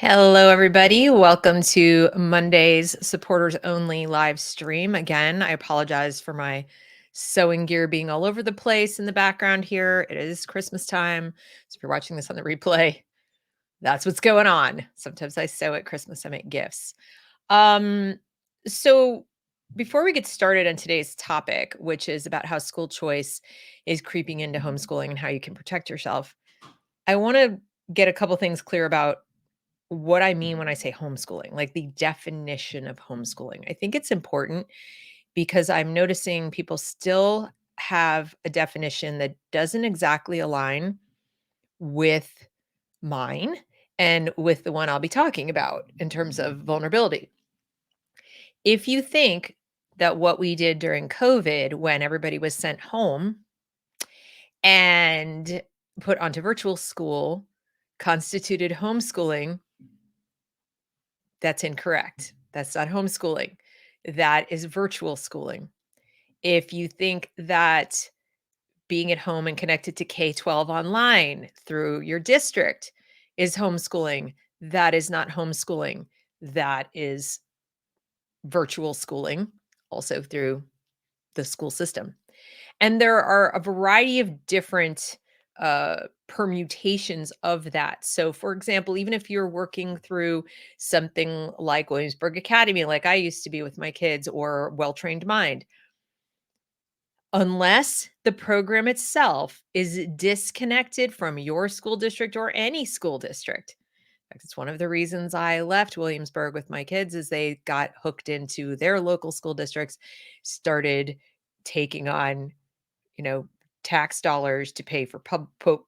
Hello, everybody. Welcome to Monday's supporters only live stream. Again, I apologize for my sewing gear being all over the place in the background here. It is Christmas time. So if you're watching this on the replay, that's what's going on. Sometimes I sew at Christmas, I make gifts. Um, so before we get started on today's topic, which is about how school choice is creeping into homeschooling and how you can protect yourself, I want to get a couple things clear about what I mean when I say homeschooling, like the definition of homeschooling. I think it's important because I'm noticing people still have a definition that doesn't exactly align with mine and with the one I'll be talking about in terms of vulnerability. If you think that what we did during COVID, when everybody was sent home and put onto virtual school, constituted homeschooling, that's incorrect. That's not homeschooling. That is virtual schooling. If you think that being at home and connected to K-12 online through your district is homeschooling, that is not homeschooling. That is virtual schooling, also through the school system. And there are a variety of different permutations of that. So, for example, even if you're working through something like Williamsburg Academy, like I used to be with my kids, or Well Trained Mind, unless the program itself is disconnected from your school district or any school district. In fact, it's one of the reasons I left Williamsburg with my kids is they got hooked into their local school districts, started taking on tax dollars to pay for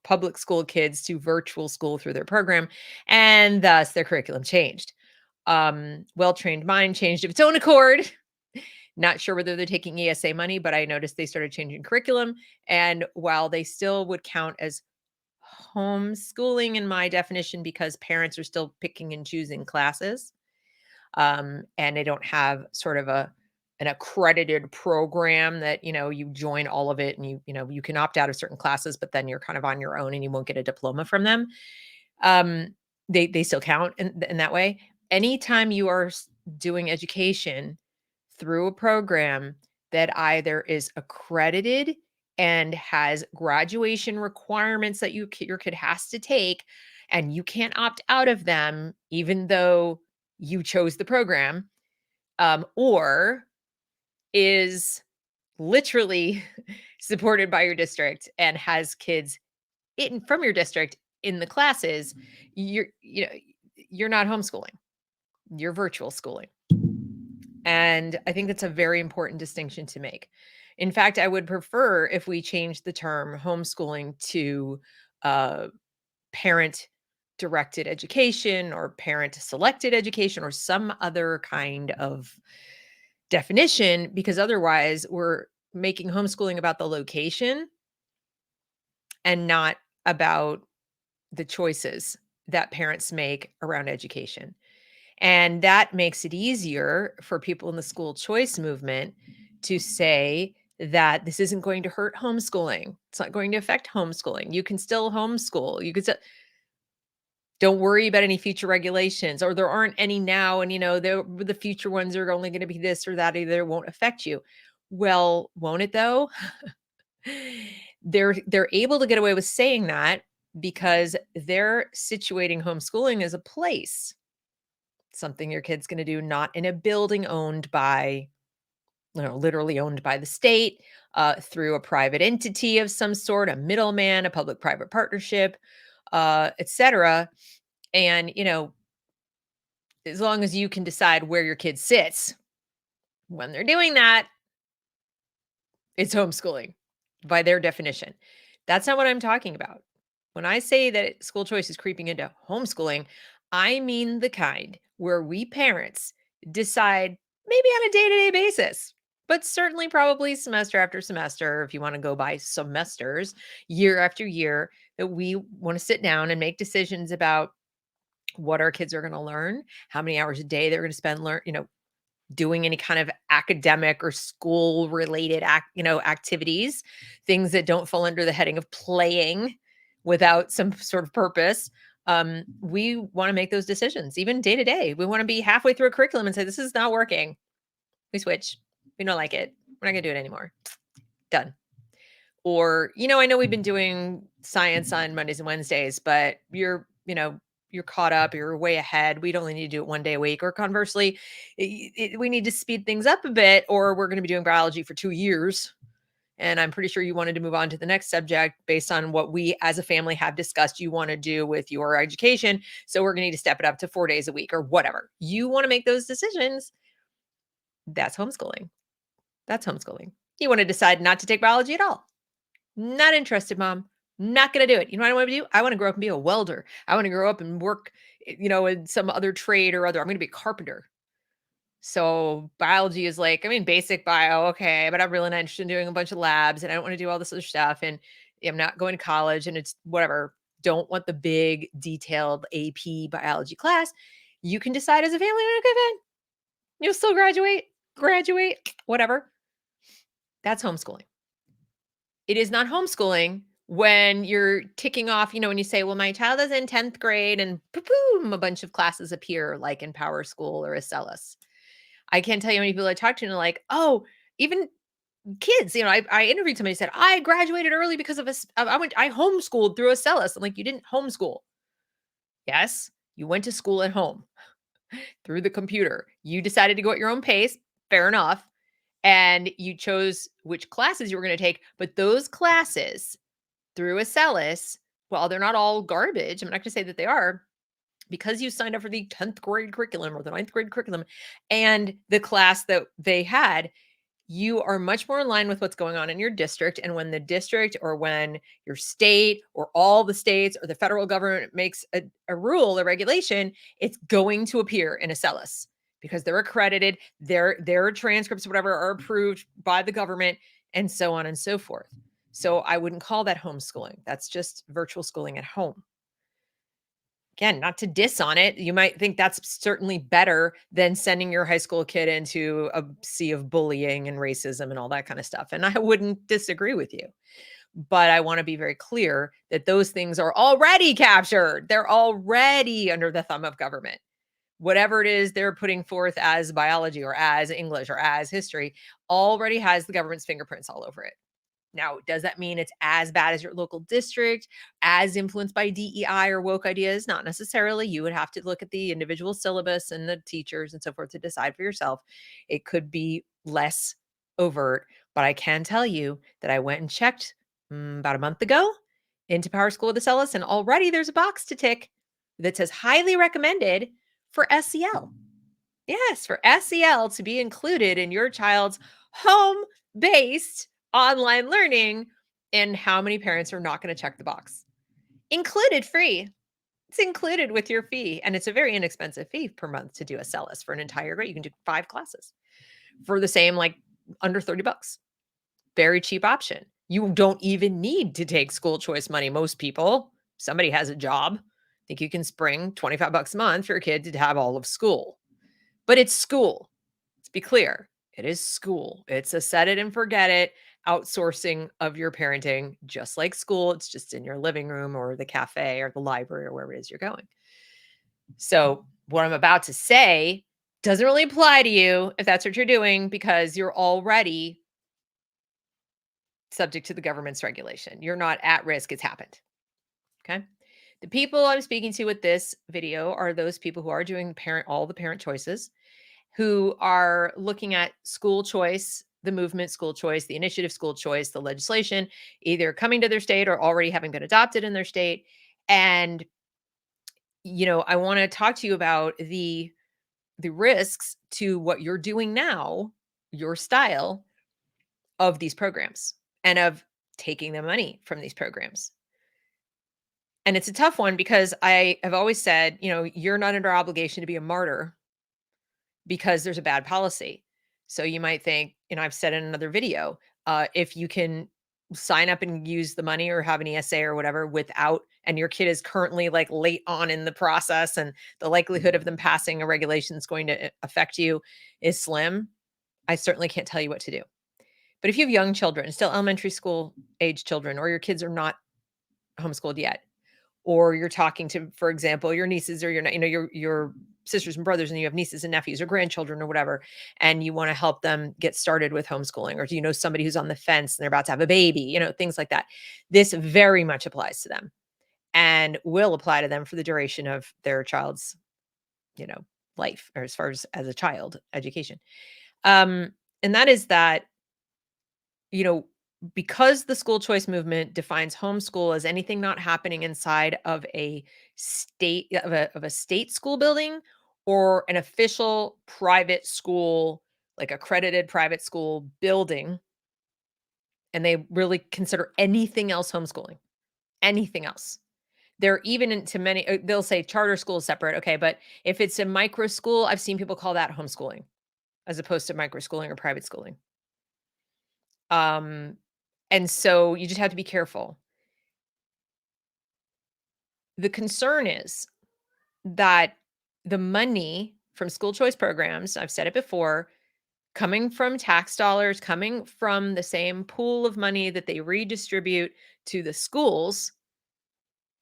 public school kids to virtual school through their program, and thus their curriculum changed. Well Trained Mind changed of its own accord. Not sure whether they're taking ESA money, but I noticed they started changing curriculum. And while they still would count as homeschooling in my definition, because parents are still picking and choosing classes, and they don't have sort of an accredited program that you join all of it, and you can opt out of certain classes, but then you're kind of on your own and you won't get a diploma from them. um they still count in that way. Anytime you are doing education through a program that either is accredited and has graduation requirements that your kid has to take, and you can't opt out of them even though you chose the program, or is literally supported by your district and has kids in from your district in the classes, you're not homeschooling, you're virtual schooling. And I think that's a very important distinction to make. In fact, I would prefer if we change the term homeschooling to uh, parent directed education or parent selected education or some other kind of definition, because otherwise we're making homeschooling about the location and not about the choices that parents make around education. And that makes it easier for people in the school choice movement to say that this isn't going to hurt homeschooling. It's not going to affect homeschooling. You can still homeschool. You can still don't worry about any future regulations, or there aren't any now. And the future ones are only going to be this or that, either won't affect you. Well, won't it though? They're able to get away with saying that because they're situating homeschooling as a place, something your kid's going to do, not in a building owned by, literally owned by the state, through a private entity of some sort, a middleman, a public-private partnership, etc. And as long as you can decide where your kid sits when they're doing that, it's homeschooling by their definition. That's not what I'm talking about. When I say that school choice is creeping into homeschooling, I mean the kind where we parents decide, maybe on a day-to-day basis, but certainly probably semester after semester, if you want to go by semesters, year after year, that we want to sit down and make decisions about what our kids are going to learn, how many hours a day they're going to spend doing any kind of academic or school related activities, things that don't fall under the heading of playing without some sort of purpose. We want to make those decisions, even day to day. We want to be halfway through a curriculum and say, this is not working. We switch. We don't like it. We're not going to do it anymore. Done. Or, I know we've been doing science on Mondays and Wednesdays, but you're caught up, you're way ahead. We'd only need to do it one day a week. Or conversely, we need to speed things up a bit, or we're going to be doing biology for 2 years. And I'm pretty sure you wanted to move on to the next subject based on what we as a family have discussed you want to do with your education. So we're going to need to step it up to 4 days a week or whatever. You want to make those decisions. That's homeschooling. That's homeschooling. You want to decide not to take biology at all. Not interested, mom. Not going to do it. You know what I want to do? I want to grow up and be a welder. I want to grow up and work, in some other trade or other. I'm going to be a carpenter. So biology is like, basic bio, okay, but I'm really not interested in doing a bunch of labs and I don't want to do all this other stuff. And I'm not going to college and it's whatever. Don't want the big detailed AP biology class. You can decide as a family, okay, fine. You'll still graduate, whatever. That's homeschooling. It is not homeschooling when you're ticking off, when you say, well, my child is in 10th grade and boom, a bunch of classes appear like in Power School or Acellus. I can't tell you how many people I talked to and are like, oh, even kids, I interviewed somebody who said, I graduated early because of I homeschooled through Acellus. I'm like, you didn't homeschool. Yes, you went to school at home through the computer. You decided to go at your own pace. Fair enough. And you chose which classes you were going to take. But those classes through Acellus, while they're not all garbage, I'm not going to say that they are, because you signed up for the 10th grade curriculum or the 9th grade curriculum and the class that they had, you are much more in line with what's going on in your district. And when the district or when your state or all the states or the federal government makes a rule or regulation, it's going to appear in Acellus because they're accredited, their transcripts, whatever, are approved by the government and so on and so forth. So I wouldn't call that homeschooling. That's just virtual schooling at home. Again, not to diss on it. You might think that's certainly better than sending your high school kid into a sea of bullying and racism and all that kind of stuff. And I wouldn't disagree with you. But I want to be very clear that those things are already captured. They're already under the thumb of government. Whatever it is they're putting forth as biology or as English or as history already has the government's fingerprints all over it. Now, does that mean it's as bad as your local district, as influenced by DEI or woke ideas? Not necessarily. You would have to look at the individual syllabus and the teachers and so forth to decide for yourself. It could be less overt, but I can tell you that I went and checked about a month ago into Power School with Acellus, and already there's a box to tick that says highly recommended for SEL. Yes, for SEL to be included in your child's home-based online learning, and how many parents are not going to check the box? Included free. It's included with your fee, and it's a very inexpensive fee per month to do Acellus for an entire grade. You can do 5 classes for the same, like under $30. Very cheap option. You don't even need to take school choice money. Most people, somebody has a job. I think you can spring $25 a month for your kid to have all of school. But it's school. Let's be clear. It is school. It's a set it and forget it outsourcing of your parenting, just like school. It's just in your living room or the cafe or the library or wherever it is you're going. So what I'm about to say doesn't really apply to you if that's what you're doing, because you're already subject to the government's regulation. You're not at risk. It's happened. Okay. The people I'm speaking to with this video are those people who are doing all the parent choices, who are looking at school choice, the movement school choice, the initiative school choice, the legislation, either coming to their state or already having been adopted in their state. And, I want to talk to you about the risks to what you're doing now, your style of these programs and of taking the money from these programs. And it's a tough one because I have always said, you're not under obligation to be a martyr because there's a bad policy. So you might think, I've said in another video, if you can sign up and use the money or have an ESA or whatever without, and your kid is currently like late on in the process and the likelihood of them passing a regulation that's going to affect you is slim, I certainly can't tell you what to do. But if you have young children, still elementary school age children, or your kids are not homeschooled yet, or you're talking to, for example, your nieces or your sisters and brothers, and you have nieces and nephews or grandchildren or whatever, and you want to help them get started with homeschooling, or do you know somebody who's on the fence and they're about to have a baby, things like that. This very much applies to them and will apply to them for the duration of their child's, you know, life, or as far as a child education. Um, and that is that, you know, because the school choice movement defines homeschool as anything not happening inside of a state school building or an official private school, like accredited private school building, and they really consider anything else homeschooling, anything else. They're even into many, they'll say charter school is separate. Okay. But if it's a micro school, I've seen people call that homeschooling as opposed to micro schooling or private schooling. Um, and so you just have to be careful. The concern is that the money from school choice programs, I've said it before, coming from tax dollars, coming from the same pool of money that they redistribute to the schools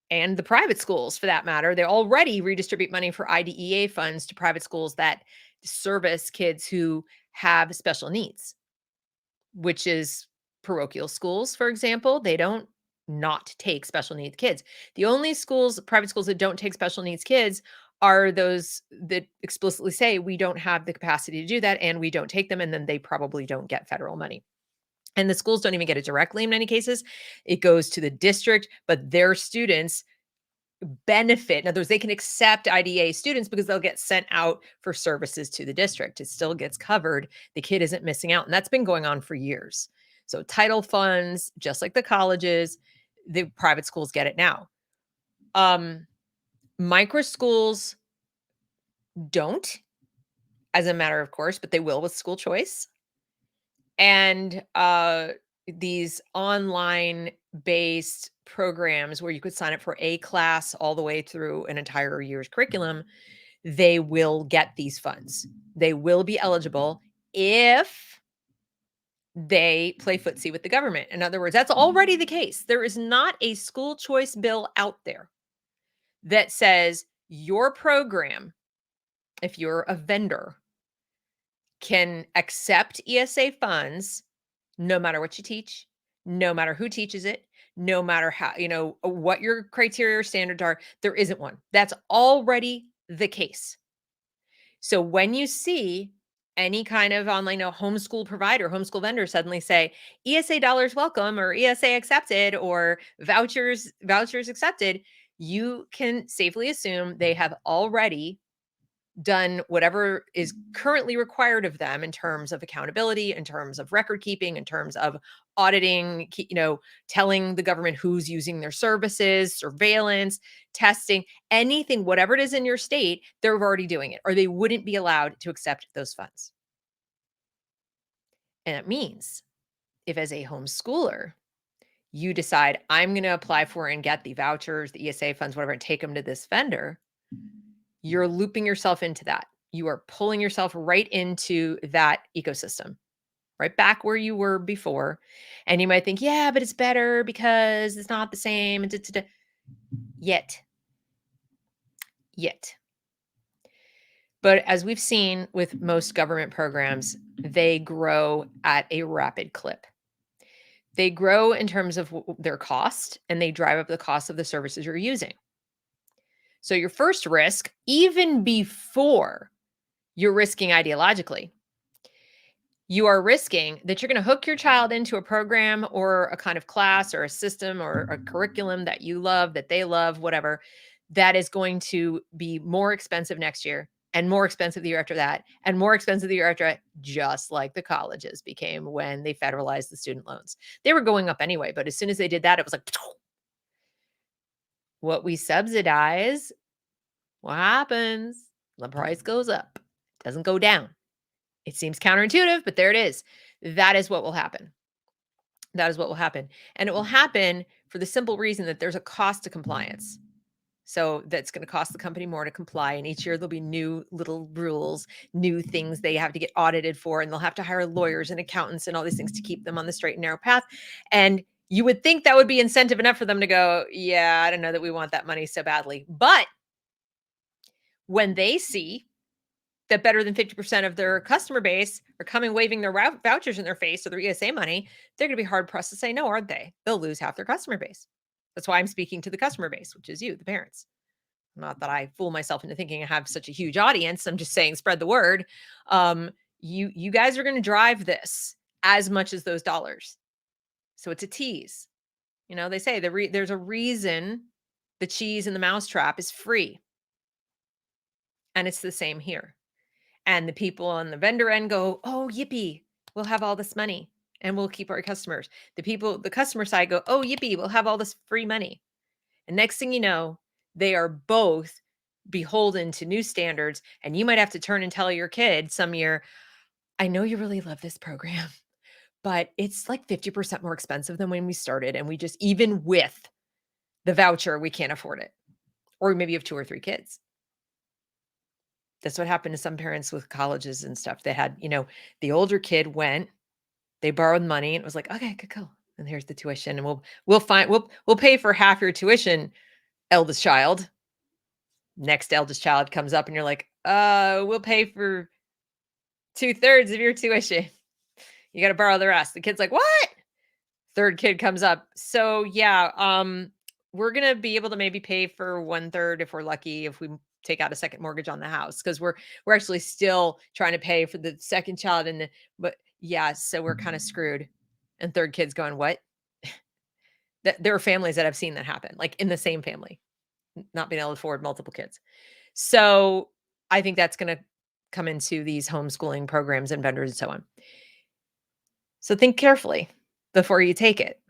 and the private schools for that matter. They already redistribute money for IDEA funds to private schools that service kids who have special needs, which is parochial schools, for example. They don't not take special needs kids. The only schools, private schools that don't take special needs kids are those that explicitly say we don't have the capacity to do that and we don't take them, and then they probably don't get federal money. And the schools don't even get it directly in many cases. It goes to the district, but their students benefit. In other words, they can accept IDA students because they'll get sent out for services to the district. It still gets covered. The kid isn't missing out. And that's been going on for years. So title funds, just like the colleges, the private schools get it now. Micro schools don't, as a matter of course, but they will with school choice. And these online based programs where you could sign up for a class all the way through an entire year's curriculum, they will get these funds. They will be eligible if they play footsie with the government. In other words, that's already the case. There is not a school choice bill out there that says your program, if you're a vendor, can accept ESA funds no matter what you teach, no matter who teaches it, no matter how, what your criteria or standards are. There isn't one. That's already the case. So when you see any kind of online homeschool provider, homeschool vendor suddenly say ESA dollars welcome or ESA accepted or vouchers accepted, you can safely assume they have already done whatever is currently required of them in terms of accountability, in terms of record keeping, in terms of auditing, telling the government who's using their services, surveillance, testing, anything, whatever it is in your state, they're already doing it, or they wouldn't be allowed to accept those funds. And it means if, as a homeschooler, you decide I'm going to apply for and get the vouchers, the ESA funds, whatever, and take them to this vendor, you're looping yourself into that. You are pulling yourself right into that ecosystem, right back where you were before. And you might think, yeah, but it's better because it's not the same. And Yet. But as we've seen with most government programs, they grow at a rapid clip. They grow in terms of their cost, and they drive up the cost of the services you're using. So your first risk, even before you're risking ideologically, you are risking that you're going to hook your child into a program or a kind of class or a system or a curriculum that you love, that they love, whatever, that is going to be more expensive next year and more expensive the year after that and more expensive the year after that, just like the colleges became when they federalized the student loans. They were going up anyway, but as soon as they did that, it was like, what we subsidize, what happens? The price goes up, it doesn't go down. It seems counterintuitive, but there it is. That is what will happen. That is what will happen. And it will happen for the simple reason that there's a cost to compliance. So that's going to cost the company more to comply. And each year there'll be new little rules, new things they have to get audited for, and they'll have to hire lawyers and accountants and all these things to keep them on the straight and narrow path. And You would think that would be incentive enough for them to go, "Yeah, I don't know that we want that money so badly." But when they see that better than 50% of their customer base are coming waving their vouchers in their face or their ESA money, they're going to be hard pressed to say no, aren't they? They'll lose half their customer base. That's why I'm speaking to the customer base, which is you, the parents. Not that I fool myself into thinking I have such a huge audience. I'm just saying, spread the word. Um, you guys are going to drive this as much as those dollars. So it's a tease. You know, they say there's a reason the cheese in the mousetrap is free, and it's the same here. And the people on the vendor end go, "Oh, yippee, we'll have all this money and we'll keep our customers." The customer side go, "Oh, yippee, we'll have all this free money." And next thing you know, they are both beholden to new standards. And you might have to turn and tell your kid some year, "I know you really love this program, but it's like 50% more expensive than when we started. And we just, even with the voucher, we can't afford it." Or maybe you have two or three kids. That's what happened to some parents with colleges and stuff. They had, the older kid went, they borrowed money, and it was like, "Okay, good, cool. And here's the tuition, and we'll pay for half your tuition, eldest child." Next eldest child comes up, and you're like, we'll pay for 2/3 of your tuition. You got to borrow the rest." The kid's like, "What?" Third kid comes up. "So yeah, we're gonna be able to maybe pay for 1/3 if we're lucky, if we take out a second mortgage on the house, because we're actually still trying to pay for the second child, but yeah, so we're kind of screwed." And third kid's going, "What?" There are families that I've seen that happen, like in the same family, not being able to afford multiple kids. So I think that's going to come into these homeschooling programs and vendors and so on. So think carefully before you take it.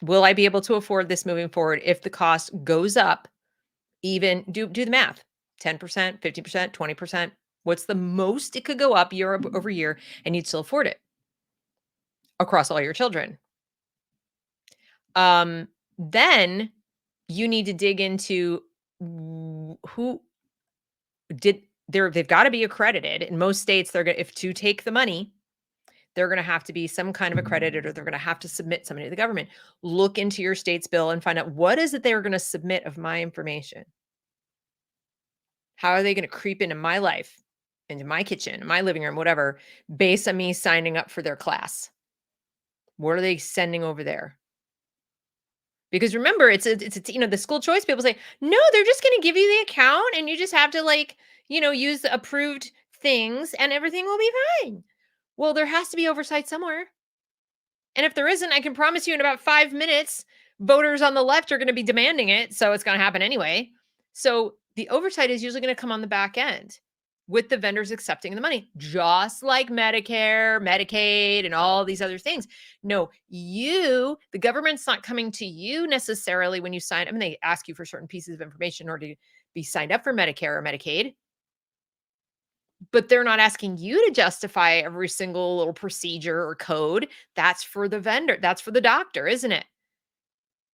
Will I be able to afford this moving forward if the cost goes up? Even do the math. 10%, 50%, 20%. What's the most it could go up year over year and you'd still afford it across all your children? Then you need to dig into who did they've got to be accredited. In most states, they're going to, if to take the money, they're going to have to be some kind of accredited, or they're going to have to submit somebody to the government. Look into your state's bill and find out what is it they are going to submit of my information. How are they going to creep into my life, into my kitchen, my living room, whatever, based on me signing up for their class? What are they sending over there? Because remember, the school choice people say, "No, they're just going to give you the account and you just have to use the approved things and everything will be fine." Well, there has to be oversight somewhere. And if there isn't, I can promise you in about 5 minutes, voters on the left are going to be demanding it. So it's going to happen anyway. So the oversight is usually going to come on the back end with the vendors accepting the money, just like Medicare, Medicaid, and all these other things. No, the government's not coming to you necessarily when you sign. I mean, they ask you for certain pieces of information in order to be signed up for Medicare or Medicaid, but they're not asking you to justify every single little procedure or code. That's for the vendor. That's for the doctor, isn't it?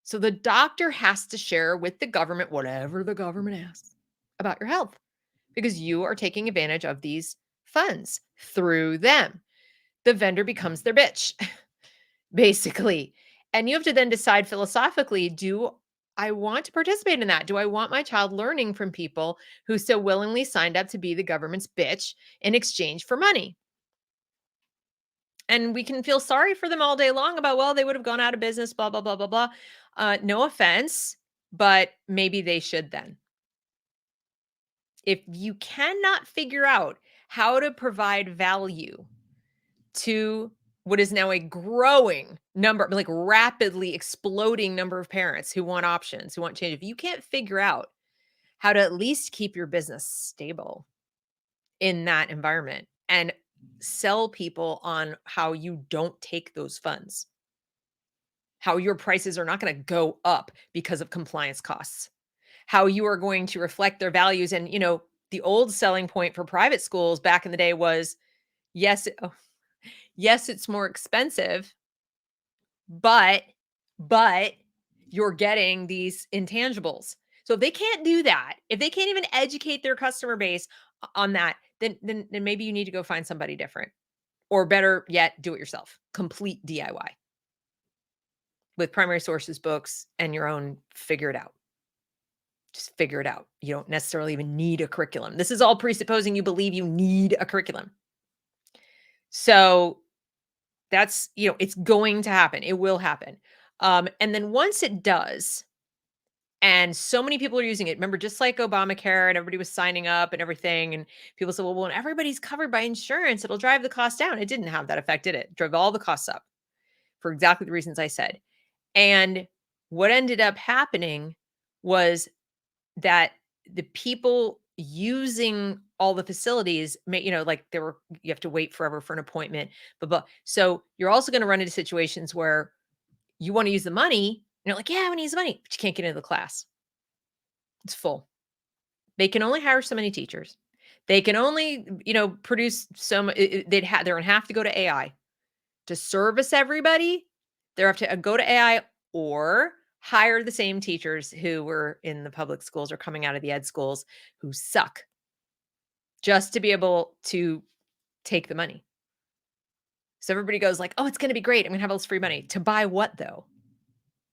So the doctor has to share with the government whatever the government asks about your health, because you are taking advantage of these funds through them. The vendor becomes their bitch, basically. And you have to then decide philosophically, do I want to participate in that? Do I want my child learning from people who so willingly signed up to be the government's bitch in exchange for money? And we can feel sorry for them all day long about, well, they would have gone out of business, blah, blah, blah, blah, blah. No offense, but maybe they should then. If you cannot figure out how to provide value to what is now a growing number, like rapidly exploding number of parents who want options, who want change, if you can't figure out how to at least keep your business stable in that environment and sell people on how you don't take those funds, how your prices are not going to go up because of compliance costs, how you are going to reflect their values. And, the old selling point for private schools back in the day was, yes, yes, it's more expensive, but, but you're getting these intangibles. So if they can't do that, if they can't even educate their customer base on that, then maybe you need to go find somebody different, or better yet, do it yourself, complete DIY. with primary sources books and your own figure it out. Just figure it out. You don't necessarily even need a curriculum. This is all presupposing you believe you need a curriculum. So that's, it's going to happen. It will happen. And then once it does, and so many people are using it. Remember, just like Obamacare and everybody was signing up and everything. And people said, well, when everybody's covered by insurance, it'll drive the cost down. It didn't have that effect, did it? It drove all the costs up for exactly the reasons I said. And what ended up happening was that the people using all the facilities like you have to wait forever for an appointment, but so you're also going to run into situations where you want to use the money and you're like, yeah, I want to use the money, but you can't get into the class. It's full. They can only hire so many teachers. They can only, produce so much. They're going to have to go to AI to service everybody. They have to go to AI or hire the same teachers who were in the public schools or coming out of the ed schools who suck, just to be able to take the money. So everybody goes like, "Oh, it's going to be great. I'm going to have all this free money." To buy what though?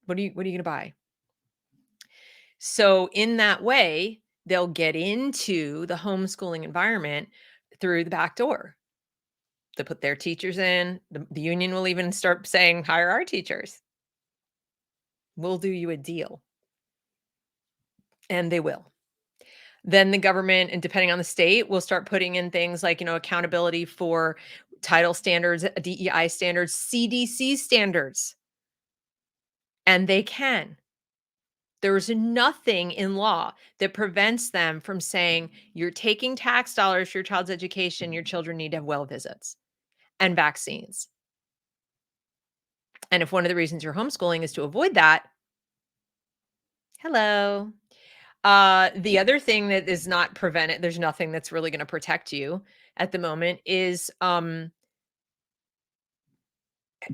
What are you going to buy? So in that way, they'll get into the homeschooling environment through the back door. They put their teachers in. The union will even start saying, "Hire our teachers. We'll do you a deal." And they will. Then the government, and depending on the state, will start putting in things like, accountability for title standards, DEI standards, CDC standards. And they can. There's nothing in law that prevents them from saying, you're taking tax dollars for your child's education. Your children need to have well visits and vaccines. And if one of the reasons you're homeschooling is to avoid that, hello. The other thing that is not prevented, there's nothing that's really going to protect you at the moment, is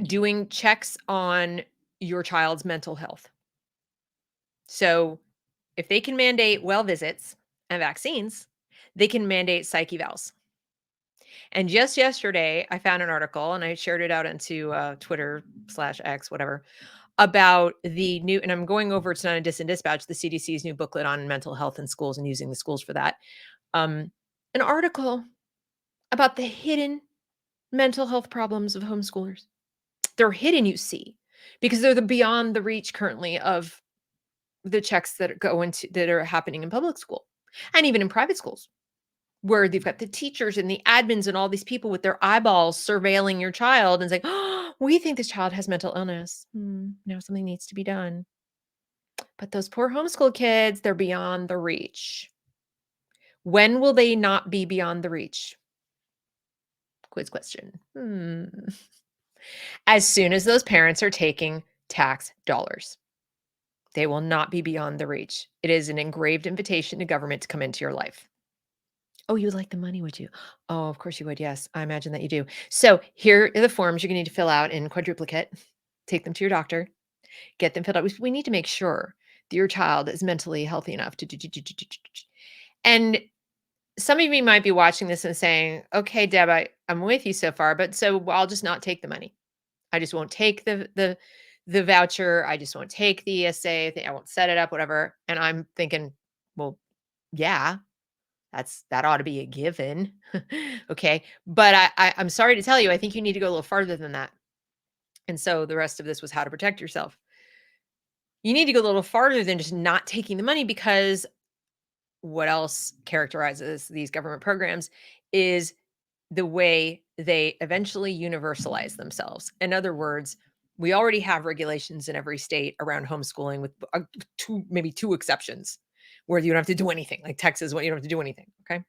doing checks on your child's mental health. So if they can mandate well visits and vaccines, they can mandate psych evals. And just yesterday, I found an article and I shared it out into Twitter/X, whatever, about the new, and I'm going over, it's not a Distant Dispatch, the CDC's new booklet on mental health in schools and using the schools for that. An article about the hidden mental health problems of homeschoolers. They're hidden, you see, because they're the beyond the reach currently of the checks that are happening in public school and even in private schools, where they've got the teachers and the admins and all these people with their eyeballs surveilling your child and saying, "Oh, we think this child has mental illness. Now something needs to be done." But those poor homeschool kids, they're beyond the reach. When will they not be beyond the reach? Quiz question. As soon as those parents are taking tax dollars, they will not be beyond the reach. It is an engraved invitation to government to come into your life. Oh, you would like the money, would you? Oh, of course you would. Yes, I imagine that you do. So here are the forms you're going to need to fill out in quadruplicate. Take them to your doctor. Get them filled out. We need to make sure that your child is mentally healthy enough to do. And some of you might be watching this and saying, "Okay, Deb, I'm with you so far, but so I'll just not take the money. I just won't take the voucher. I just won't take the ESA. I won't set it up, whatever." And I'm thinking, well, yeah, that ought to be a given. Okay. But I'm sorry to tell you, I think you need to go a little farther than that. And so the rest of this was how to protect yourself. You need to go a little farther than just not taking the money, because what else characterizes these government programs is the way they eventually universalize themselves. In other words, we already have regulations in every state around homeschooling, with maybe two exceptions where you don't have to do anything, like Texas, when you don't have to do anything. Okay.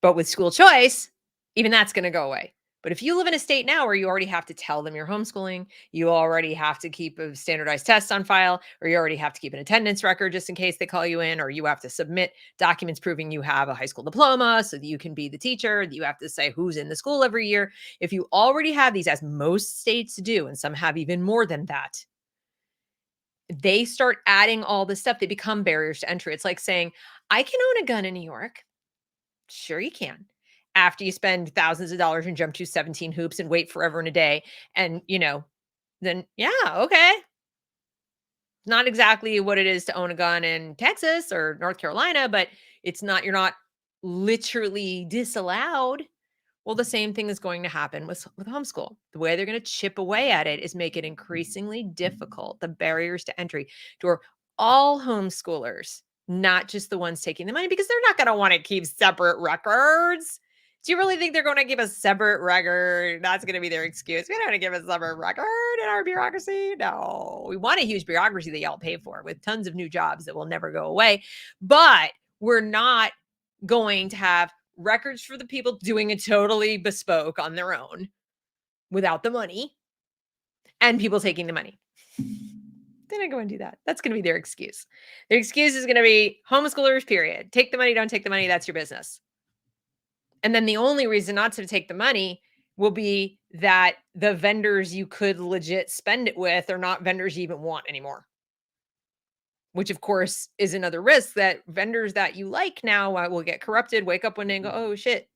But with school choice, even that's going to go away. But if you live in a state now where you already have to tell them you're homeschooling, you already have to keep a standardized test on file, or you already have to keep an attendance record just in case they call you in, or you have to submit documents proving you have a high school diploma so that you can be the teacher, you have to say who's in the school every year. If you already have these, as most states do, and some have even more than that, they start adding all this stuff. They become barriers to entry. It's like saying, I can own a gun in New York. Sure you can. After you spend thousands of dollars and jump to 17 hoops and wait forever and a day, and, then yeah, okay. Not exactly what it is to own a gun in Texas or North Carolina, but you're not literally disallowed. Well, the same thing is going to happen with homeschool. The way they're going to chip away at it is make it increasingly difficult, the barriers to entry for all homeschoolers, not just the ones taking the money, because they're not going to want to keep separate records. Do you really think they're going to give a separate record? That's going to be their excuse. We don't want to give a separate record in our bureaucracy. No, we want a huge bureaucracy that y'all pay for with tons of new jobs that will never go away. But we're not going to have records for the people doing it totally bespoke on their own without the money and people taking the money. They're not going to do that. That's going to be their excuse. Their excuse is going to be homeschoolers, period. Take the money, don't take the money. That's your business. And then the only reason not to take the money will be that the vendors you could legit spend it with are not vendors you even want anymore. Which, of course, is another risk that vendors that you like now will get corrupted, wake up one day and go, oh, shit,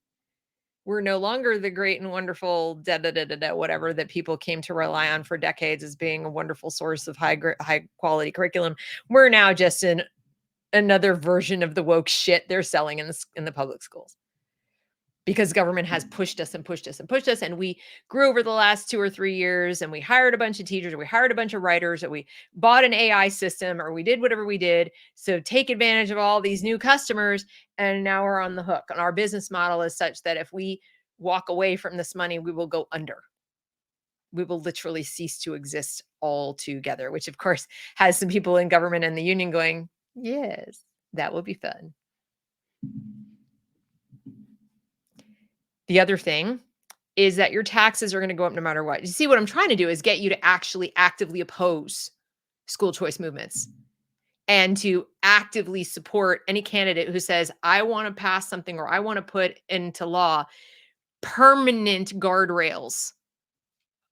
we're no longer the great and wonderful whatever that people came to rely on for decades as being a wonderful source of high quality curriculum. We're now just another version of the woke shit they're selling in the public schools. Because government has pushed us and pushed us and pushed us. And we grew over the last 2 or 3 years, and we hired a bunch of teachers, or we hired a bunch of writers, or we bought an AI system, or we did whatever we did. So take advantage of all these new customers. And now we're on the hook. And our business model is such that if we walk away from this money, we will go under. We will literally cease to exist altogether, which of course has some people in government and the union going, yes, that will be fun. The other thing is that your taxes are going to go up no matter what. You see, what I'm trying to do is get you to actually actively oppose school choice movements and to actively support any candidate who says, I want to pass something or I want to put into law permanent guardrails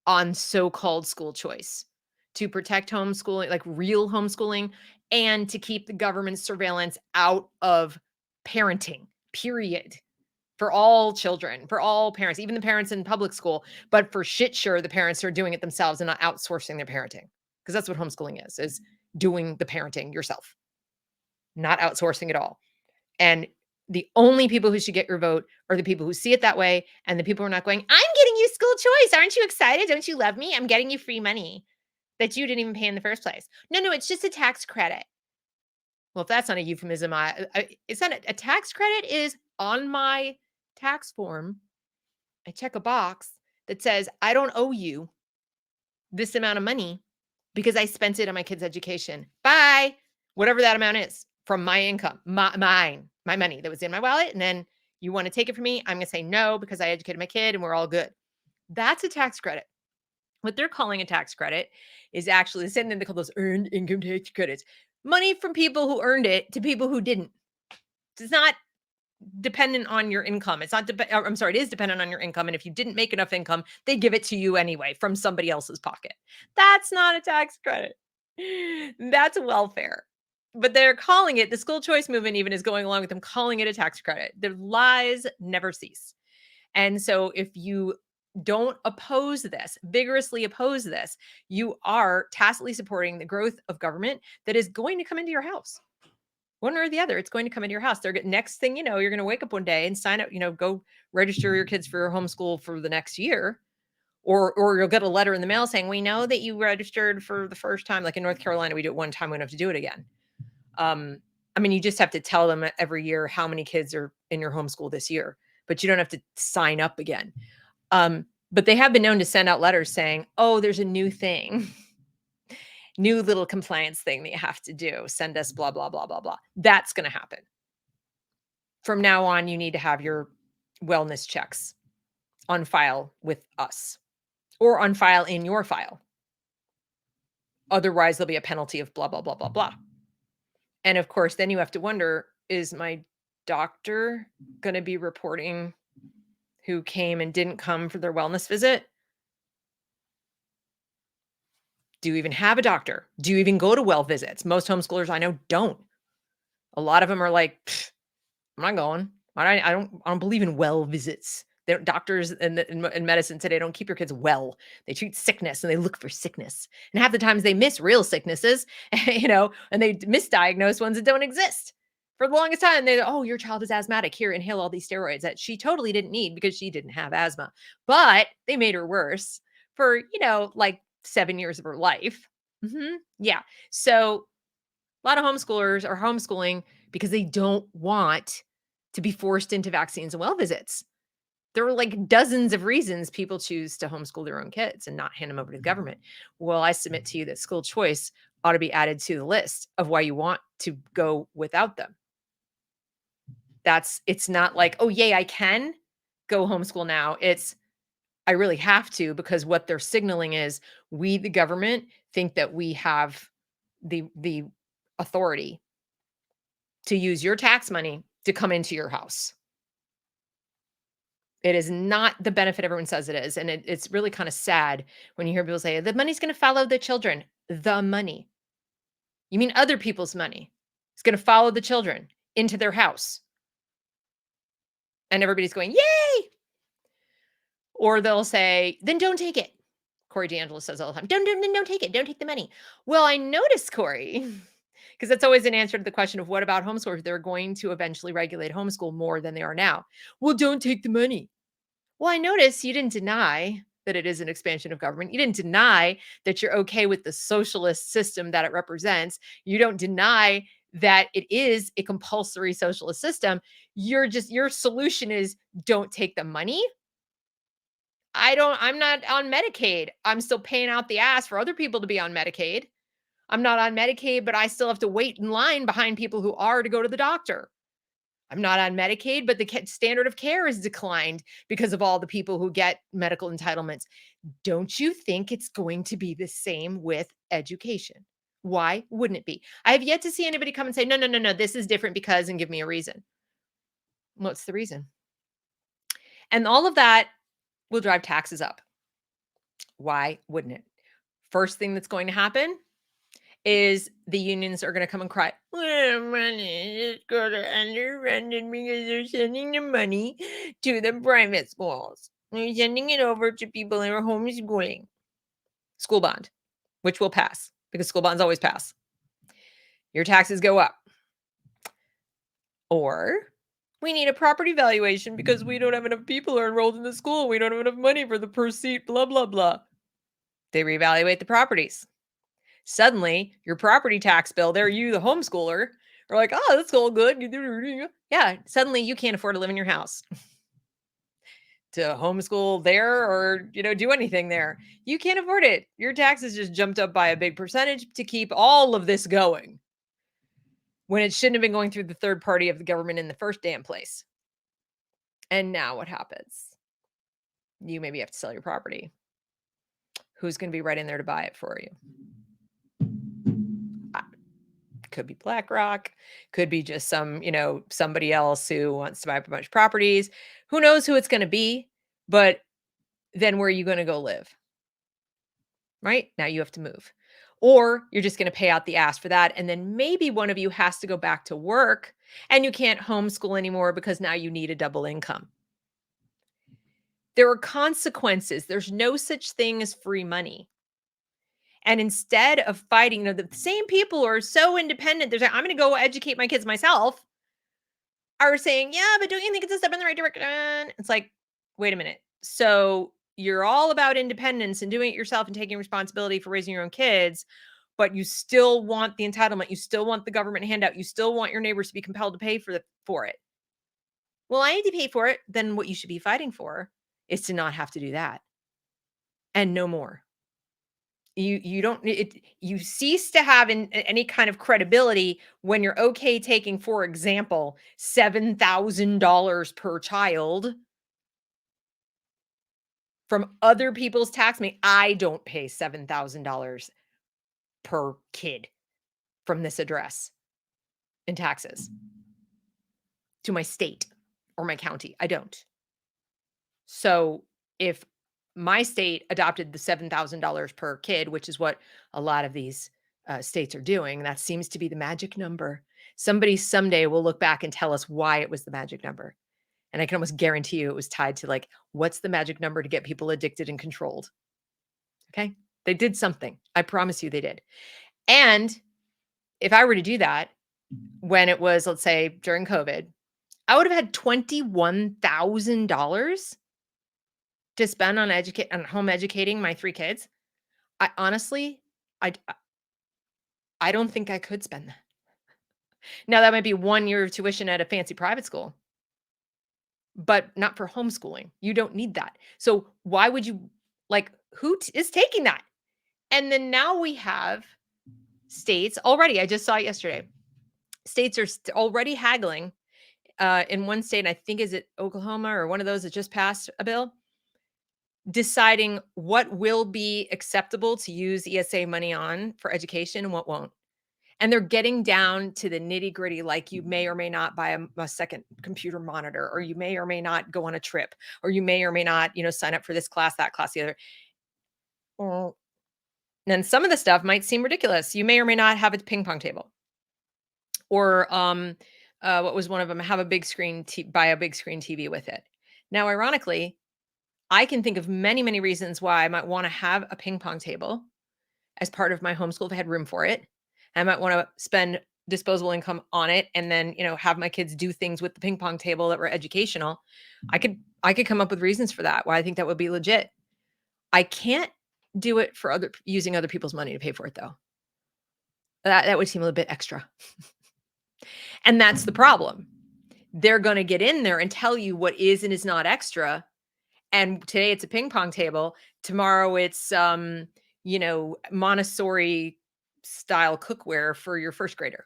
on so-called school choice to protect homeschooling, like real homeschooling, and to keep the government surveillance out of parenting, period. For all children, for all parents, even the parents in public school, but for shit sure, the parents are doing it themselves and not outsourcing their parenting. Because that's what homeschooling is doing the parenting yourself, not outsourcing at all. And the only people who should get your vote are the people who see it that way. And the people who are not going, I'm getting you school choice. Aren't you excited? Don't you love me? I'm getting you free money that you didn't even pay in the first place. No, it's just a tax credit. Well, if that's not a euphemism, it's not a tax credit is on my tax form. I check a box that says, I don't owe you this amount of money because I spent it on my kid's education. Bye. Whatever that amount is from my income, my money that was in my wallet. And then you want to take it from me? I'm going to say no because I educated my kid and we're all good. That's a tax credit. What they're calling a tax credit is actually the same thing they call those earned income tax credits. Money from people who earned it to people who didn't. It's not dependent on your income. It's not, it is dependent on your income. And if you didn't make enough income, they give it to you anyway from somebody else's pocket. That's not a tax credit. That's welfare. But they're calling it, the school choice movement even is going along with them calling it a tax credit. Their lies never cease. And so if you don't oppose this, vigorously oppose this, you are tacitly supporting the growth of government that is going to come into your house. One or the other, it's going to come into your house. Next thing you know, you're going to wake up one day and sign up, go register your kids for your homeschool for the next year. Or you'll get a letter in the mail saying, we know that you registered for the first time. Like in North Carolina, we do it one time. We don't have to do it again. You just have to tell them every year how many kids are in your homeschool this year, but you don't have to sign up again. But they have been known to send out letters saying, oh, there's a new thing. New little compliance thing that you have to do. Send us blah, blah, blah, blah, blah. That's going to happen. From now on, you need to have your wellness checks on file with us or on file in your file. Otherwise, there'll be a penalty of blah, blah, blah, blah, blah. And of course, then you have to wonder, is my doctor going to be reporting who came and didn't come for their wellness visit? Do you even have a doctor? Do you even go to well visits? Most homeschoolers I know don't. A lot of them are like, I'm not going. I don't believe in well visits. Doctors in medicine today don't keep your kids well. They treat sickness and they look for sickness. And half the times they miss real sicknesses, and they misdiagnose ones that don't exist. For the longest time, oh, your child is asthmatic. Here, inhale all these steroids that she totally didn't need because she didn't have asthma. But they made her worse for, like 7 years of her life. Yeah. So a lot of homeschoolers are homeschooling because they don't want to be forced into vaccines and well visits. There are like dozens of reasons people choose to homeschool their own kids and not hand them over to the government. Well, I submit to you that school choice ought to be added to the list of why you want to go without them. It's not like, oh, yay, I can go homeschool now. It's, I really have to, because what they're signaling is we, the government, think that we have the authority to use your tax money to come into your house. It is not the benefit everyone says it is. And it's really kind of sad when you hear people say, the money's going to follow the children. The money. You mean other people's money? It's going to follow the children into their house. And everybody's going, yay. Or they'll say, then don't take it. Corey DeAngelo says all the time, don't take it. Don't take the money. Well, I noticed, Corey, because that's always an answer to the question of what about homeschoolers? They're going to eventually regulate homeschool more than they are now. Well, don't take the money. Well, I noticed you didn't deny that it is an expansion of government. You didn't deny that you're okay with the socialist system that it represents. You don't deny that it is a compulsory socialist system. Your solution is don't take the money. I'm not on Medicaid. I'm still paying out the ass for other people to be on Medicaid. I'm not on Medicaid, but I still have to wait in line behind people who are to go to the doctor. I'm not on Medicaid, but the standard of care has declined because of all the people who get medical entitlements. Don't you think it's going to be the same with education? Why wouldn't it be? I have yet to see anybody come and say, no, no, no, no, this is different because, and give me a reason. What's the reason? And all of that will drive taxes up. Why wouldn't it? First thing that's going to happen is the unions are going to come and cry, well, money is going to underfunded because they're sending the money to the private schools. They're sending it over to people who are homeschooling. School bond, which will pass because school bonds always pass. Your taxes go up. Or we need a property valuation because we don't have enough people are enrolled in the school. We don't have enough money for the per seat, blah, blah, blah. They reevaluate the properties. Suddenly, your property tax bill, there you, the homeschooler, are like, oh, that's all good. Yeah, suddenly you can't afford to live in your house. To homeschool there or, do anything there. You can't afford it. Your taxes just jumped up by a big percentage to keep all of this going when it shouldn't have been going through the third party of the government in the first damn place. And now what happens? You maybe have to sell your property. Who's going to be right in there to buy it for you? Could be BlackRock, could be just somebody else who wants to buy a bunch of properties. Who knows who it's going to be? But then where are you going to go live? Right? Now you have to move. Or you're just going to pay out the ass for that. And then maybe one of you has to go back to work and you can't homeschool anymore because now you need a double income. There are consequences. There's no such thing as free money. And instead of fighting, the same people who are so independent, they're saying, I'm going to go educate my kids myself, are saying, yeah, but don't you think it's a step in the right direction? It's like, wait a minute. So you're all about independence and doing it yourself and taking responsibility for raising your own kids, but you still want the entitlement. You still want the government handout. You still want your neighbors to be compelled to pay for it. Well, I need to pay for it. Then what you should be fighting for is to not have to do that and no more. You don't you cease to have any kind of credibility when you're okay taking, for example, $7,000 per child from other people's tax money. I don't pay $7,000 per kid from this address in taxes to my state or my county. I don't. So if my state adopted the $7,000 per kid, which is what a lot of these states are doing, that seems to be the magic number. Somebody someday will look back and tell us why it was the magic number. And I can almost guarantee you it was tied to like, what's the magic number to get people addicted and controlled? Okay. They did something. I promise you they did. And if I were to do that when it was, let's say, during COVID, I would have had $21,000 to spend on home educating my 3 kids. I honestly, I don't think I could spend that. Now that might be 1 year of tuition at a fancy private school, but not for homeschooling. You don't need that. So why would you like who is taking that? And then now we have states already. I just saw it yesterday. States are already haggling. In one state, I think is it Oklahoma or one of those that just passed a bill deciding what will be acceptable to use ESA money on for education and what won't. And they're getting down to the nitty gritty, like you may or may not buy a second computer monitor, or you may or may not go on a trip, or you may or may not, sign up for this class, that class, the other. Well, then some of the stuff might seem ridiculous. You may or may not have a ping pong table, or what was one of them? Have a big screen, buy a big screen TV with it. Now, ironically, I can think of many, many reasons why I might want to have a ping pong table as part of my homeschool if I had room for it. I might want to spend disposable income on it and then, have my kids do things with the ping pong table that were educational. I could come up with reasons for that, why I think that would be legit. I can't do it for using other people's money to pay for it though. That would seem a little bit extra. And that's the problem. They're going to get in there and tell you what is and is not extra. And today it's a ping pong table. Tomorrow it's Montessori style cookware for your first grader,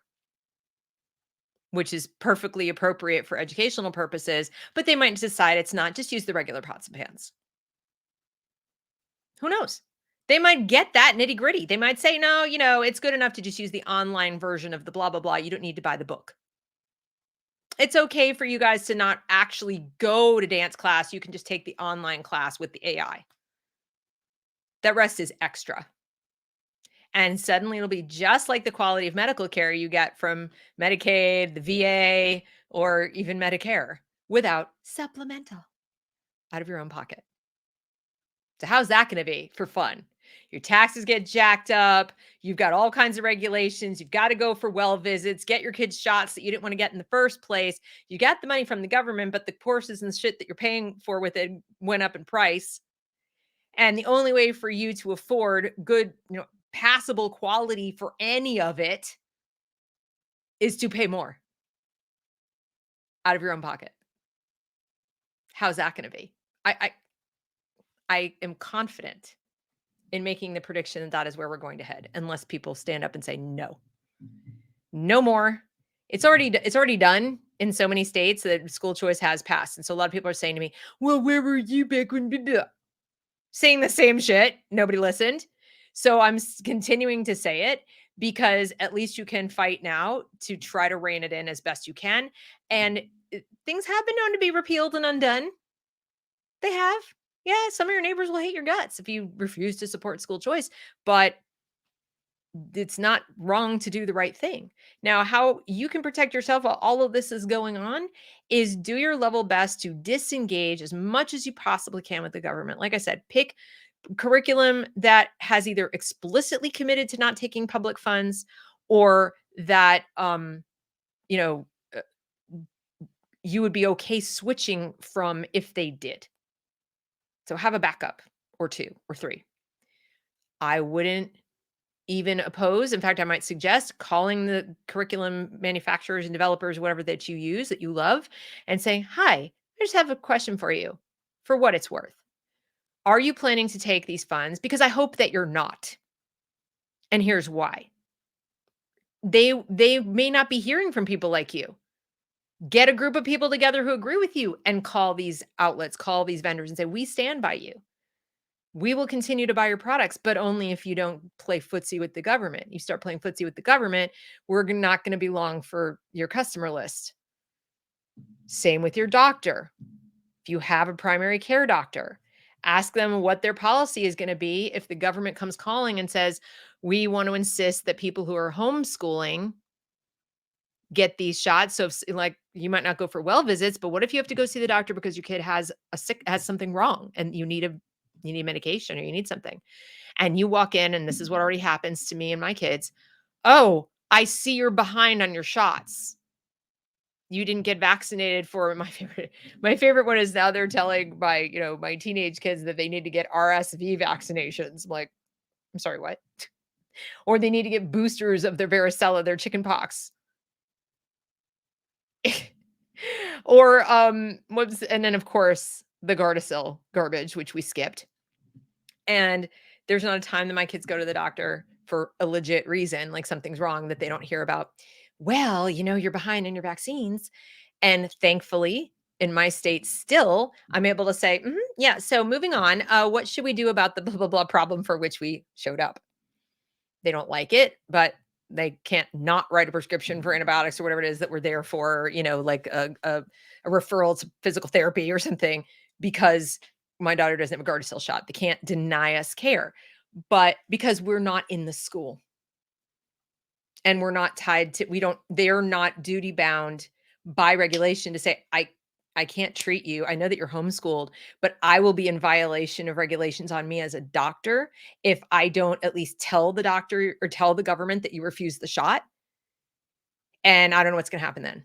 which is perfectly appropriate for educational purposes, but they might decide it's not. Just use the regular pots and pans. Who knows? They might get that nitty gritty. They might say, no, it's good enough to just use the online version of the blah, blah, blah. You don't need to buy the book. It's okay for you guys to not actually go to dance class. You can just take the online class with the AI. That rest is extra. And suddenly it'll be just like the quality of medical care you get from Medicaid, the VA, or even Medicare without supplemental out of your own pocket. So how's that going to be for fun? Your taxes get jacked up. You've got all kinds of regulations. You've got to go for well visits, get your kids shots that you didn't want to get in the first place. You got the money from the government, but the courses and shit that you're paying for with it went up in price. And the only way for you to afford good, passable quality for any of it is to pay more out of your own pocket. How's that going to be? I am confident in making the prediction that that is where we're going to head, unless people stand up and say no, no more. It's already done in so many states that school choice has passed, and so a lot of people are saying to me, "Well, where were you back when?" Blah, blah? Saying the same shit. Nobody listened. So I'm continuing to say it because at least you can fight now to try to rein it in as best you can. And things have been known to be repealed and undone. They have. Yeah, some of your neighbors will hate your guts if you refuse to support school choice, but it's not wrong to do the right thing. Now, how you can protect yourself while all of this is going on is do your level best to disengage as much as you possibly can with the government. Like I said, pick curriculum that has either explicitly committed to not taking public funds or that you know uh, you would be okay switching from if they did. So have a backup or two or three. I wouldn't even oppose. In fact, I might suggest calling the curriculum manufacturers and developers, whatever that you use that you love, and saying, "Hi, I just have a question for you for what it's worth. Are you planning to take these funds? Because I hope that you're not. And here's why. They may not be hearing from people like you. Get a group of people together who agree with you and call these outlets, call these vendors and say, "We stand by you. We will continue to buy your products, but only if you don't play footsie with the government. You start playing footsie with the government, we're not going to be long for your customer list." Same with your doctor. If you have a primary care doctor, ask them what their policy is going to be if the government comes calling and says, "We want to insist that people who are homeschooling get these shots. So if like you might not go for well visits, but what if you have to go see the doctor because your kid has something wrong and you need medication or you need something. And you walk in and this is what already happens to me and my kids. Oh, I see you're behind on your shots. You didn't get vaccinated for my favorite one is now they're telling my teenage kids that they need to get RSV vaccinations. I'm like, I'm sorry, what? Or they need to get boosters of their varicella, their chicken pox. Or, whoops, and then, of course, the Gardasil garbage, which we skipped. And there's not a time that my kids go to the doctor for a legit reason, like something's wrong that they don't hear about. Well, you're behind in your vaccines. And thankfully, in my state still, I'm able to say, "Mhm, yeah, so moving on, what should we do about the blah, blah, blah problem for which we showed up?" They don't like it, but they can't not write a prescription for antibiotics or whatever it is that we're there for, like a referral to physical therapy or something because my daughter doesn't have a Gardasil shot. They can't deny us care, but because we're not in the school and we're not tied to, we don't, they're not duty bound by regulation to say, I can't treat you. I know that you're homeschooled, but I will be in violation of regulations on me as a doctor if I don't at least tell the doctor or tell the government that you refuse the shot. And I don't know what's going to happen then.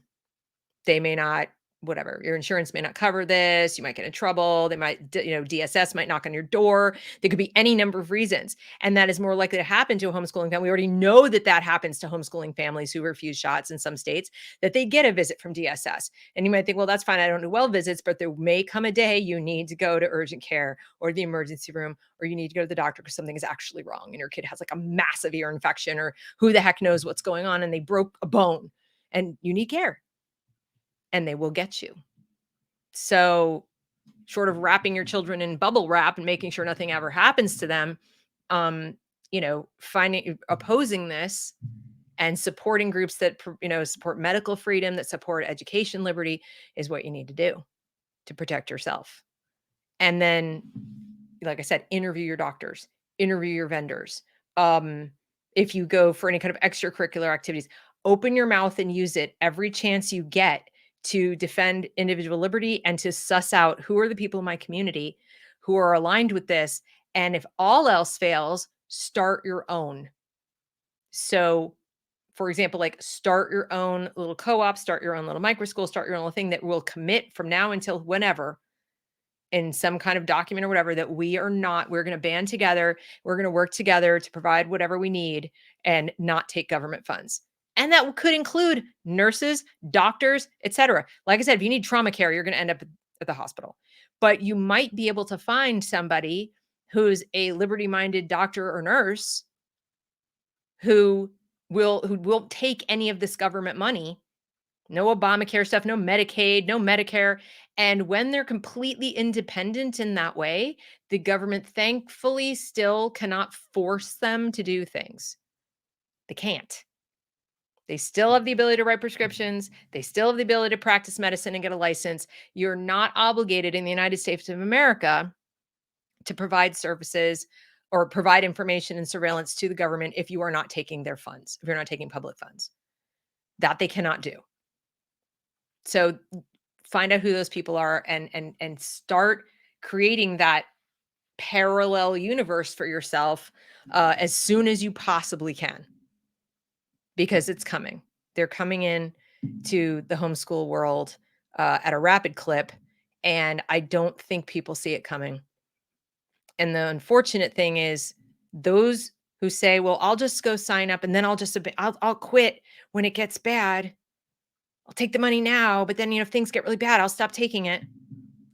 They may not, whatever, your insurance may not cover this. You might get in trouble. They might, DSS might knock on your door. There could be any number of reasons. And that is more likely to happen to a homeschooling family. We already know that that happens to homeschooling families who refuse shots in some states, that they get a visit from DSS. And you might think, well, that's fine. I don't do well visits, but there may come a day you need to go to urgent care or the emergency room, or you need to go to the doctor because something is actually wrong and your kid has like a massive ear infection or who the heck knows what's going on and they broke a bone and you need care and they will get you. So, short of wrapping your children in bubble wrap and making sure nothing ever happens to them, finding opposing this and supporting groups that support medical freedom, that support education liberty is what you need to do to protect yourself. And then, like I said, interview your doctors, interview your vendors. If you go for any kind of extracurricular activities, open your mouth and use it every chance you get to defend individual liberty and to suss out who are the people in my community who are aligned with this. And if all else fails, start your own. So, for example, like start your own little co-op, start your own little micro school, start your own little thing that will commit from now until whenever in some kind of document or whatever that we're going to band together. We're going to work together to provide whatever we need and not take government funds. And that could include nurses, doctors, etc. Like I said, if you need trauma care, you're going to end up at the hospital. But you might be able to find somebody who's a liberty-minded doctor or nurse who won't take any of this government money. No Obamacare stuff, no Medicaid, no Medicare. And when they're completely independent in that way, the government thankfully still cannot force them to do things. They can't. They still have the ability to write prescriptions. They still have the ability to practice medicine and get a license. You're not obligated in the United States of America to provide services or provide information and surveillance to the government if you are not taking their funds, if you're not taking public funds. That they cannot do. So find out who those people are and start creating that parallel universe for yourself as soon as you possibly can, because it's coming. They're coming in to the homeschool world at a rapid clip, and I don't think people see it coming. And the unfortunate thing is those who say, "Well, I'll just go sign up and then I'll quit when it gets bad. I'll take the money now, but then if things get really bad, I'll stop taking it."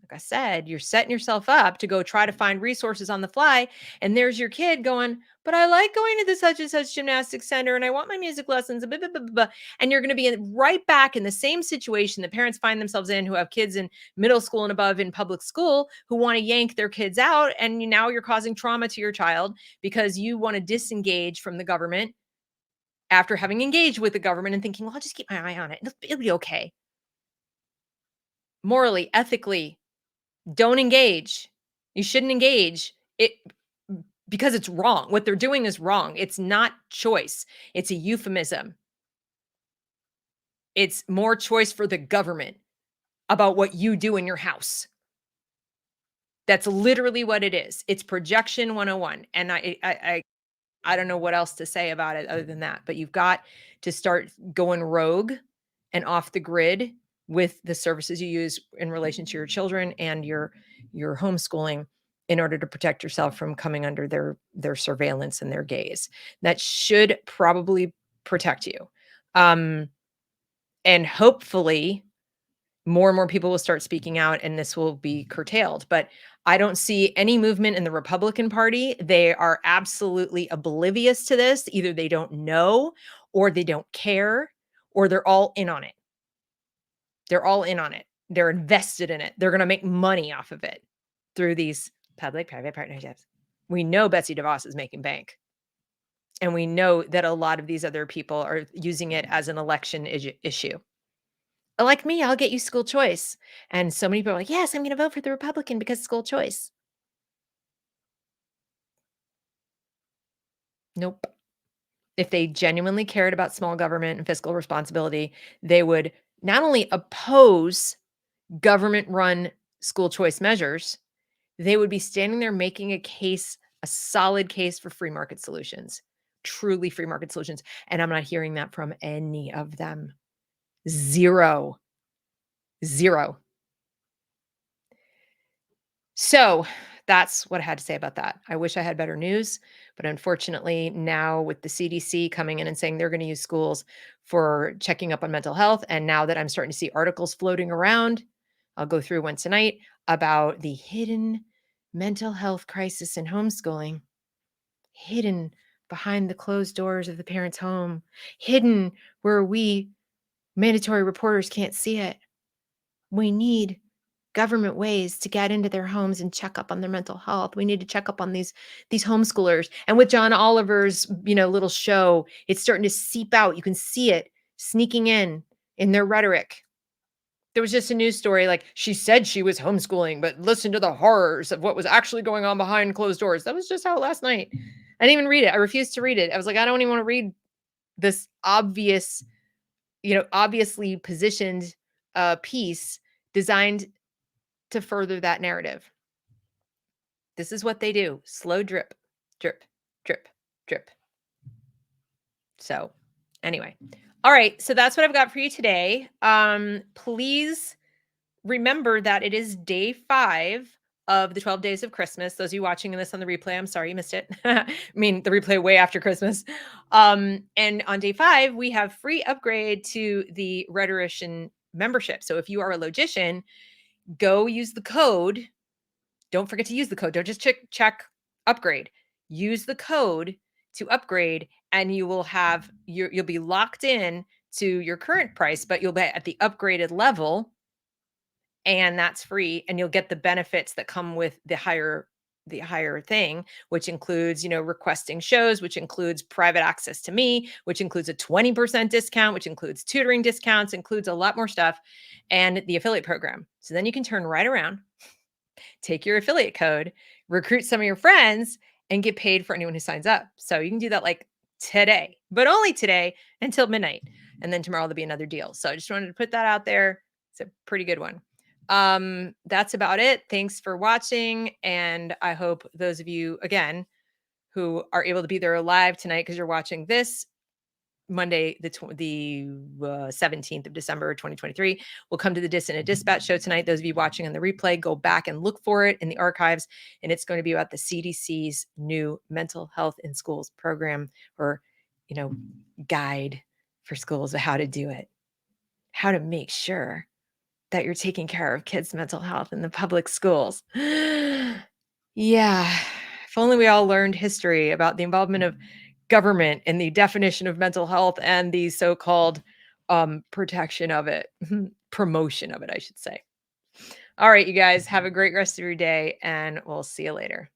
Like I said, you're setting yourself up to go try to find resources on the fly. And there's your kid going, but I like going to the such and such gymnastics center and I want my music lessons. Blah, blah, blah, blah, blah." And you're going to be right back in the same situation that parents find themselves in who have kids in middle school and above in public school who want to yank their kids out. And now you're causing trauma to your child because you want to disengage from the government after having engaged with the government and thinking, well, I'll just keep my eye on it. It'll be okay. Morally, ethically, don't engage. You shouldn't engage it because it's wrong. What they're doing is wrong. It's not choice. It's a euphemism. It's more choice for the government about what you do in your house. That's literally what it is. It's projection 101, and I don't know what else to say about it other than that, but you've got to start going rogue and off the grid with the services you use in relation to your children and your homeschooling in order to protect yourself from coming under their surveillance and their gaze. That should probably protect you. Um, and hopefully more and more people will start speaking out and this will be curtailed. But I don't see any movement in the Republican Party. They are absolutely oblivious to this. Either they don't know or they don't care or they're all in on it. They're all in on it. They're invested in it. They're going to make money off of it through these public private partnerships. We know Betsy DeVos is making bank. And we know that a lot of these other people are using it as an election issue. Like me, I'll get you school choice. And so many people are like, yes, I'm going to vote for the Republican because school choice. Nope. If they genuinely cared about small government and fiscal responsibility, they would not only oppose government run school choice measures, they would be standing there making a case, a solid case for free market solutions, truly free market solutions. And I'm not hearing that from any of them. Zero. Zero. So that's what I had to say about that. I wish I had better news, but unfortunately, now with the CDC coming in and saying they're going to use schools for checking up on mental health, and now that I'm starting to see articles floating around, I'll go through one tonight about the hidden mental health crisis in homeschooling, hidden behind the closed doors of the parent's home, hidden where we mandatory reporters can't see it. We need government ways to get into their homes and check up on their mental health. We need to check up on these homeschoolers. And with John Oliver's, little show, it's starting to seep out. You can see it sneaking in their rhetoric. There was just a news story like she said she was homeschooling, but listen to the horrors of what was actually going on behind closed doors. That was just out last night. I didn't even read it. I refused to read it. I was like, I don't even want to read this obviously positioned piece designed to further that narrative. This is what they do. Slow drip, drip, drip, drip. So, anyway. All right, so that's what I've got for you today. Please remember that it is day 5 of the 12 days of Christmas. Those of you watching this on the replay, I'm sorry you missed it. I mean, the replay way after Christmas. And on day 5, we have free upgrade to the Rhetorician membership. So if you are a logician, go use the code. Don't forget to use the code. Don't just check upgrade. Use the code to upgrade and you will have you'll be locked in to your current price, but you'll be at the upgraded level and that's free and you'll get the benefits that come with the higher thing, which includes, requesting shows, which includes private access to me, which includes a 20% discount, which includes tutoring discounts, includes a lot more stuff, and the affiliate program. So then you can turn right around, take your affiliate code, recruit some of your friends, and get paid for anyone who signs up. So you can do that like today, but only today until midnight. And then tomorrow there'll be another deal. So I just wanted to put that out there. It's a pretty good one. That's about it. Thanks for watching. And I hope those of you, again, who are able to be there live tonight because you're watching this Monday, the 17th of December, 2023. We'll come to the Dissident Dispatch show tonight. Those of you watching on the replay, go back and look for it in the archives. And it's going to be about the CDC's new mental health in schools program or, guide for schools of how to do it, how to make sure that you're taking care of kids' mental health in the public schools. Yeah. If only we all learned history about the involvement of government in the definition of mental health and the so-called protection of it, promotion of it, I should say. All right, you guys, have a great rest of your day, and we'll see you later.